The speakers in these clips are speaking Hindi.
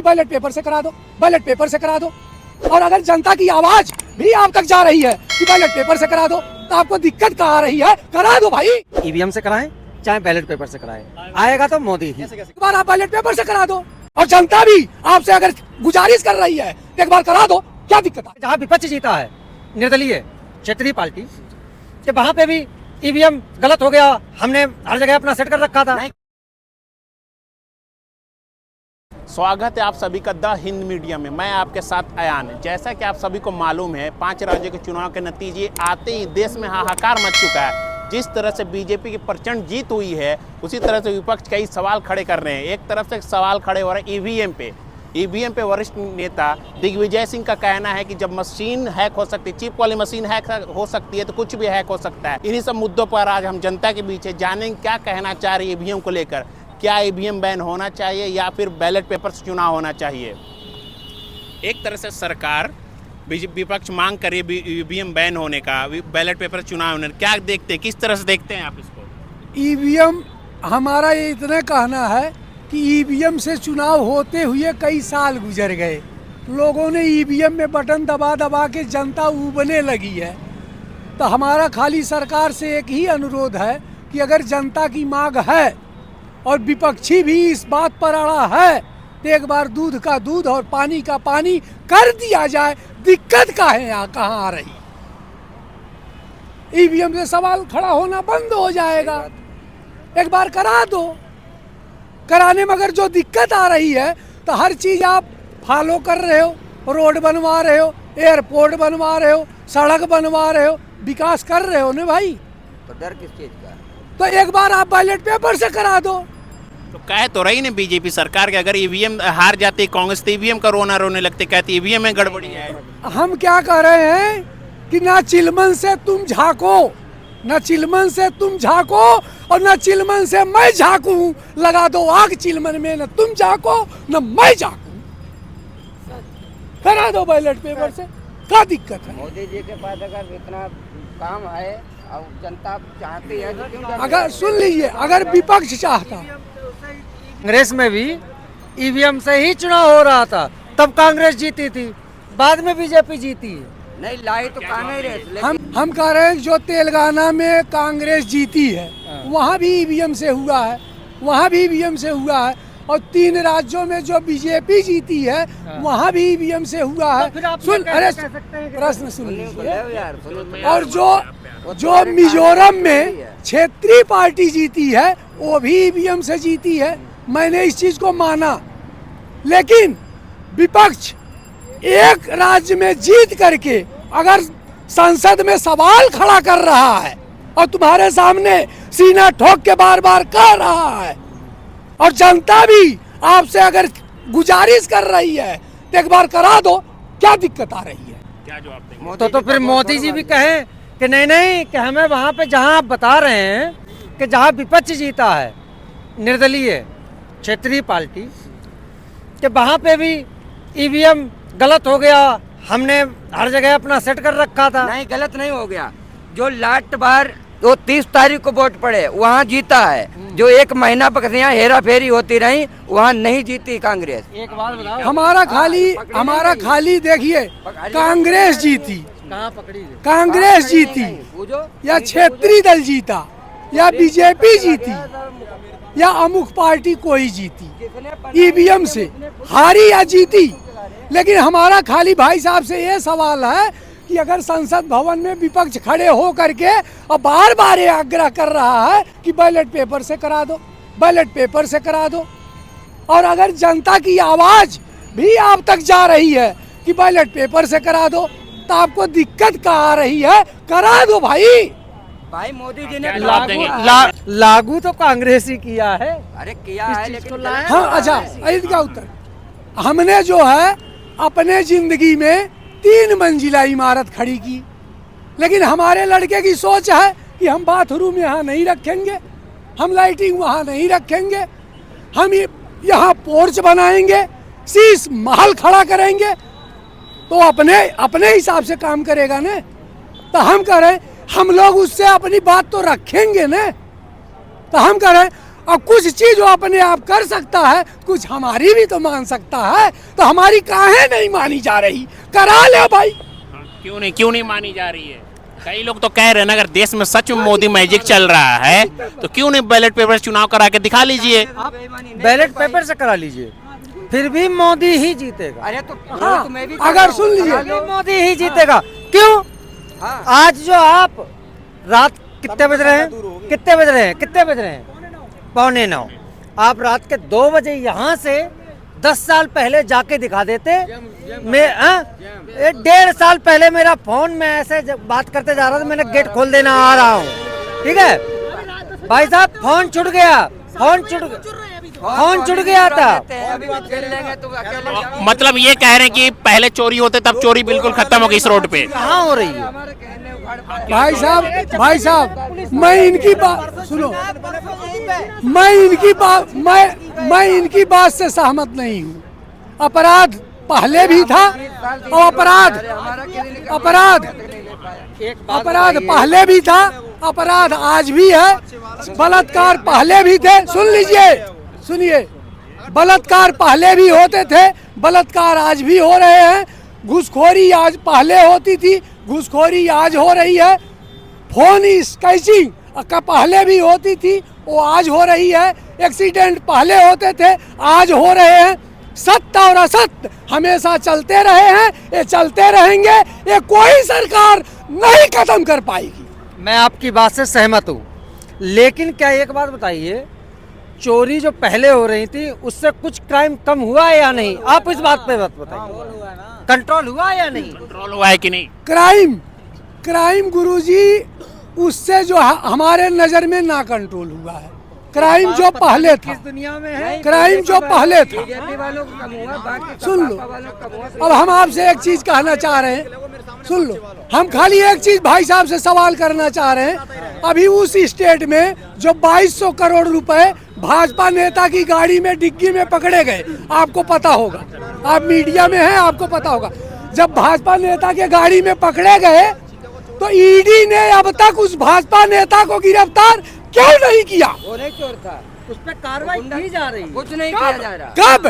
बैलेट पेपर से करा दो, बैलेट पेपर से करा दो। और अगर जनता की आवाज भी आप तक जा रही है कि बैलेट पेपर से करा दो, तो आपको दिक्कत कहाँ आ रही है? करा दो भाई। ईवीएम से कराएं चाहे बैलेट पेपर से कराएं, आएगा तो मोदी ही। एक बार आप बैलेट पेपर से करा दो, और जनता भी आपसे अगर गुजारिश कर रही है एक बार करा दो, क्या दिक्कत है? जहाँ विपक्ष जीता है निर्दलीय क्षेत्रीय पार्टी कि वहाँ पे भी ईवीएम गलत हो गया, हमने हर जगह अपना सेट कर रखा था। स्वागत है आप सभी का द हिंद मीडिया में। मैं आपके साथ अयान। जैसा कि आप सभी को मालूम है, 5 राज्यों के चुनाव के नतीजे आते ही देश में हाहाकार मच चुका है। जिस तरह से बीजेपी की प्रचंड जीत हुई है, उसी तरह से विपक्ष कई सवाल खड़े कर रहे हैं। एक तरफ से सवाल खड़े हो रहे हैं ईवीएम पे वरिष्ठ नेता दिग्विजय सिंह का कहना है कि जब मशीन हैक हो सकती है, चिप वाली मशीन हैक हो सकती है, तो कुछ भी हैक हो सकता है। इन्हीं सब मुद्दों पर आज हम जनता के बीच जानेंगे क्या कहना चाह रही है ईवीएम को लेकर। क्या ईवीएम बैन होना चाहिए या फिर बैलेट पेपर से चुनाव होना चाहिए? एक तरह से सरकार विपक्ष मांग कर रही है ईवीएम बैन होने का, बैलेट पेपर से चुनाव होने का। क्या देखते हैं, किस तरह से देखते हैं आप इसको? ईवीएम, हमारा ये इतना कहना है कि ईवीएम से चुनाव होते हुए कई साल गुजर गए। लोगों ने ईवीएम में बटन दबा दबा के जनता उबने लगी है। तो हमारा खाली सरकार से एक ही अनुरोध है कि अगर जनता की मांग है और विपक्षी भी इस बात पर अड़ा है, तो एक बार दूध का दूध और पानी का पानी कर दिया जाए। दिक्कत का है यहाँ कहाँ आ रही? ईवीएम से सवाल खड़ा होना बंद हो जाएगा। एक बार करा दो। कराने में अगर जो दिक्कत आ रही है, तो हर चीज आप फॉलो कर रहे हो, रोड बनवा रहे हो, एयरपोर्ट बनवा रहे हो, सड़क बनवा रहे हो, विकास कर रहे हो ना भाई। तो डर किस चीज का? तो एक बार आप बैलेट पेपर से करा दो। तो कह तो रही ने बीजेपी सरकार के अगर ईवीएम हार जाती कांग्रेस तो ईवीएम का रोने लगते, कहती ईवीएम में गड़बड़ी है। हम क्या कह रहे हैं कि ना चिलमन से तुम झांको, न चिलमन से तुम झांको और न चिलमन से मैं झांकूं। लगा दो आग चिलमन में, न तुम झांको न मैं झांकूं। करा दो बैलेट पेपर से, क्या दिक्कत है? मोदी जी के पास अगर इतना काम है और जनता चाहती है तो क्यों? अगर सुन लीजिए, अगर विपक्ष चाहता, कांग्रेस में भी ईवीएम से ही चुनाव हो रहा था, तब कांग्रेस जीती थी, बाद में बीजेपी जीती है। नहीं लाई तो कांग्रेस। हम कह रहे हैं जो तेलंगाना में कांग्रेस जीती है वहाँ भी ईवीएम से हुआ है, वहाँ भी ईवीएम से हुआ है। और 3 राज्यों में जो बीजेपी जीती है वहाँ भी ईवीएम से हुआ है। सुन, अरे प्रश्न सुन लीजिए। और जो मिजोरम में क्षेत्रीय पार्टी जीती है वो भी ईवीएम से जीती है। मैंने इस चीज को माना, लेकिन विपक्ष एक राज्य में जीत करके अगर संसद में सवाल खड़ा कर रहा है और तुम्हारे सामने सीना ठोक के बार बार कह रहा है, और जनता भी आपसे अगर गुजारिश कर रही है, तो एक बार करा दो, क्या दिक्कत आ रही है? क्या जवाब देंगे? तो फिर मोदी जी भी कहें कि नहीं कि हमें वहाँ पे जहाँ आप बता रहे हैं कि जहाँ विपक्ष जीता है निर्दलीय क्षेत्रीय पार्टी कि वहाँ पे भी ईवीएम गलत हो गया, हमने हर जगह अपना सेट कर रखा था। नहीं, गलत नहीं हो गया। जो लास्ट बार वो 30 तारीख को वोट पड़े वहाँ जीता है। जो 1 महीना पर यहाँ हेरा फेरी होती रही, वहाँ नहीं जीती कांग्रेस। एक बात बताओ, हमारा खाली देखिए, कांग्रेस जीती, कहाँ पकड़ी? कांग्रेस जीती या क्षेत्रीय दल जीता या बीजेपी जीती या अमुक पार्टी कोई जीती, ईवीएम से हारी या जीती। लेकिन हमारा खाली भाई साहब से ये सवाल है कि अगर संसद भवन में विपक्ष खड़े हो करके और बार बार ये आग्रह कर रहा है कि बैलेट पेपर से करा दो, बैलेट पेपर से करा दो, और अगर जनता की आवाज भी आप तक जा रही है कि बैलेट पेपर से करा दो, तो आपको दिक्कत कहाँ आ रही है? करा दो भाई। भाई मोदी जी ने लागू तो कांग्रेस ही किया है। अरे किया है, लेकिन हाँ, अच्छा, इसका उत्तर हमने जो है अपने जिंदगी में 3 मंजिला इमारत खड़ी की, लेकिन हमारे लड़के की सोच है कि हम बाथरूम यहाँ नहीं रखेंगे, हम लाइटिंग वहाँ नहीं रखेंगे, हम यहाँ पोर्च बनाएंगे, शीश महल खड़ा करेंगे। तो अपने हिसाब से काम करेगा ना। तो हम कह रहे हैं हम लोग उससे अपनी बात तो रखेंगे ना। तो हम कह रहे हैं अब कुछ चीज वो अपने आप कर सकता है, कुछ हमारी भी तो मान सकता है, तो हमारी काहे नहीं मानी जा रही? करा ले भाई। क्यों नहीं मानी जा रही है? कई लोग तो कह रहे हैं ना, अगर देश में सच में मोदी मैजिक चल रहा है तो क्यों नहीं बैलेट पेपर चुनाव करा के दिखा लीजिए? आप बैलेट पेपर से करा लीजिए, फिर भी मोदी ही जीतेगा। अरे तो हाँ, मैं भी अगर सुन लीजिए, फिर भी मोदी ही जीतेगा। क्यों? हाँ। आज जो आप रात कितने बज रहे हैं, कितने बज रहे हैं 8:45। आप रात के 2 बजे यहाँ से 10 साल पहले जाके दिखा देते। मैं 1.5 साल पहले मेरा फोन में ऐसे बात करते जा रहा था, मैंने गेट खोल देना आ रहा हूँ, ठीक है भाई साहब, फोन छूट गया था। अभी खेल लेंगे तो अकेले मतलब ये कह रहे हैं कि पहले चोरी होते तब चोरी बिल्कुल खत्म हो गई इस रोड पे। कहाँ हो रही है? भाई साहब मैं इनकी बात सुनो, मैं इनकी बात से सहमत नहीं हूँ। अपराध पहले भी था और अपराध पहले भी था, अपराध आज भी है, बलात्कार पहले भी थे। सुनिए, बलात्कार पहले भी होते थे, बलात्कार आज भी हो रहे हैं। घूसखोरी आज पहले होती थी, घूसखोरी आज हो रही है। फोन स्कैचिंग का पहले भी होती थी, वो आज हो रही है। एक्सीडेंट पहले होते थे, आज हो रहे हैं। सत्य और असत्य हमेशा चलते रहे हैं, ये चलते रहेंगे, ये कोई सरकार नहीं खत्म कर पाएगी। मैं आपकी बात से सहमत हूँ, लेकिन क्या एक बात बताइए, चोरी जो पहले हो रही थी उससे कुछ क्राइम कम हुआ है या नहीं? आप इस बात पे बात बताइए, कंट्रोल हुआ या नहीं? कंट्रोल हुआ है कि नहीं? क्राइम गुरुजी उससे जो हमारे नजर में ना कंट्रोल हुआ है। क्राइम जो पहले था, दुनिया में है क्राइम जो पहले था, बीजेपी वालों को कम हुआ, बाकी सुन लो। वालों को कम हुआ। अब हम आपसे एक चीज कहना चाह रहे हैं, सुन लो। हम खाली एक चीज भाई साहब से सवाल करना चाह रहे हैं। अभी उस स्टेट में जो 2200 करोड़ रुपए भाजपा नेता की गाड़ी में डिग्गी में पकड़े गए, आपको पता होगा, आप मीडिया में हैं, आपको पता होगा। जब भाजपा नेता के गाड़ी में पकड़े गए तो ईडी ने अब तक उस भाजपा नेता को गिरफ्तार क्यों नहीं किया? वो नहीं चोर था, उस पर कार्रवाई की जा रही है। कुछ नहीं किया जा रहा। कब?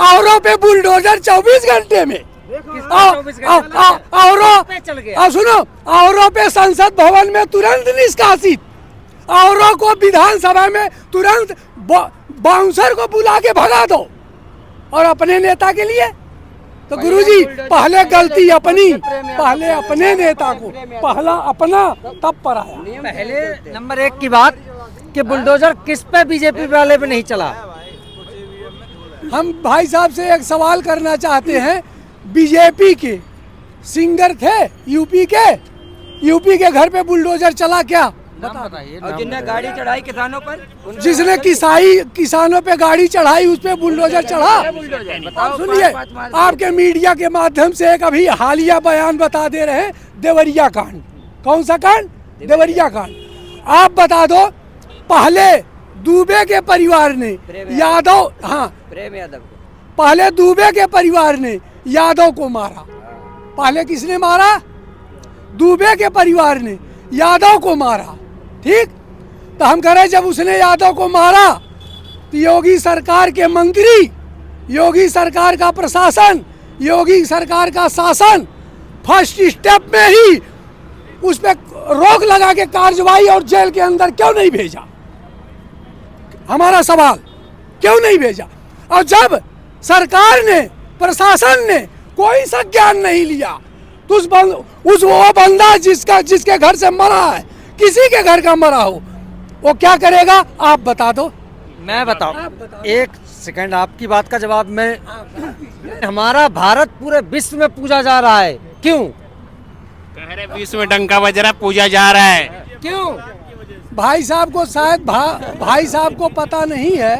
औरों पे बुलडोजर 24 घंटे में, और सुनो, औरों पे संसद भवन में तुरंत निष्कासित, औरों को विधानसभा में तुरंत बाउंसर को बुला के भगा दो, और अपने नेता के लिए तो गुरुजी पहले गलती अपनी, पहले अपने नेता को, पहला अपना तब पर आया। पहले नंबर 1 की बात कि बुलडोजर किस पे बीजेपी वाले पे नहीं चला। हम भाई साहब से एक सवाल करना चाहते हैं। बीजेपी के सिंगर थे यूपी के घर पे बुलडोजर चला क्या? बताइए। और जिनने गाड़ी चढ़ाई किसानों पर, जिसने किसानों पे गाड़ी चढ़ाई उस पे बुलडोजर चढ़ा। सुनिए, आपके मीडिया के माध्यम से एक अभी हालिया बयान बता दे रहे हैं, देवरिया कांड। कौन सा कांड? देवरिया कांड। आप बता दो, पहले दुबे के परिवार ने यादव, हाँ प्रेम यादव, पहले दुबे के परिवार ने यादव को मारा। पहले किसने मारा? दुबे के परिवार ने यादव को मारा, ठीक। तो हम कह रहे हैं, जब उसने यादव को मारा तो योगी सरकार के मंत्री, योगी सरकार का प्रशासन, योगी सरकार का शासन फर्स्ट स्टेप में ही उस पर रोक लगा के कार्रवाई और जेल के अंदर क्यों नहीं भेजा? हमारा सवाल, क्यों नहीं भेजा? और जब सरकार ने, प्रशासन ने कोई संज्ञान नहीं लिया तो वो बंदा जिसके घर से मरा है, किसी के घर का मरा हो, वो क्या करेगा? आप बता दो। मैं बताऊं, 1 सेकंड आपकी बात का जवाब मैं। हमारा भारत पूरे विश्व में पूजा जा रहा है, क्यों? कह रहे विश्व में डंका बज रहा है, पूजा जा रहा है, क्यों? भाई साहब को शायद भाई साहब को पता नहीं है,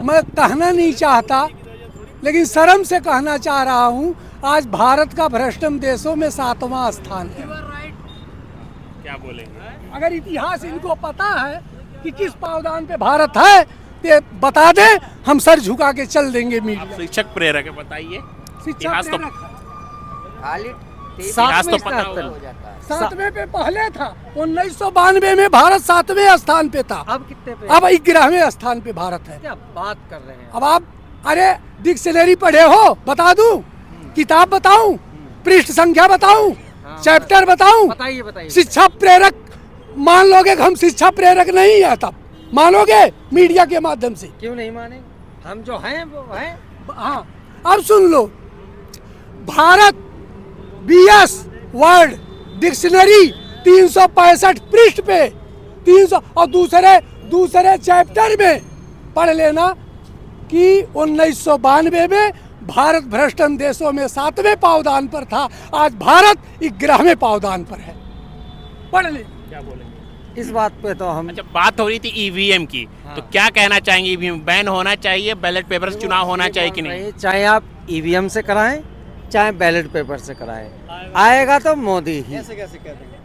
मैं कहना नहीं चाहता, लेकिन शर्म से कहना चाह रहा हूँ, आज भारत का भ्रष्टम देशों में 7वां स्थान है। क्या बोलेंगे? अगर इतिहास इनको पता है कि किस पावदान पे भारत है तो बता दे, हम सर झुका के चल देंगे। मीडिया शिक्षक प्रेरक है, बताइए। शिक्षा इतिहास तो प्रेरक है। खाली इतिहास तो पता सातवें होगा। सातवें पे पहले था, 1992 में भारत 7वें स्थान पे था, अब कितने पे? अब 11वें स्थान पे भारत है। क्या बात कर रहे हैं? अब आप, अरे डिक्शनरी पढ़े हो, बता दूं, किताब बताऊं, पृष्ठ संख्या बताऊं, हाँ, चैप्टर बताऊं, बताइए बताइए। शिक्षा प्रेरक मान लोगे कि हम शिक्षा प्रेरक नहीं है, तब मानोगे मीडिया के माध्यम से। क्यों नहीं माने? हम जो हैं वो हैं। हाँ, अब सुन लो, भारत बीएस वर्ड डिक्शनरी 365 पृष्ठ पे 300, और दूसरे चैप्टर में पढ़ लेना कि 1992 में भारत भ्रष्टन देशों में 7वें पावदान पर था, आज भारत 11वें पावदान पर है। पढ़ ले। क्या बोलेंगे? इस बात पे तो हम अच्छा, बात हो रही थी ईवीएम की, तो क्या कहना चाहेंगे? ईवीएम बैन होना चाहिए, बैलेट पेपर से चुनाव होना चाहिए कि नहीं? चाहे आप ईवीएम से कराएं, चाहे बैलेट पेपर से कराएं, आएगा तो मोदी ही। कैसे कैसे कहते हैं?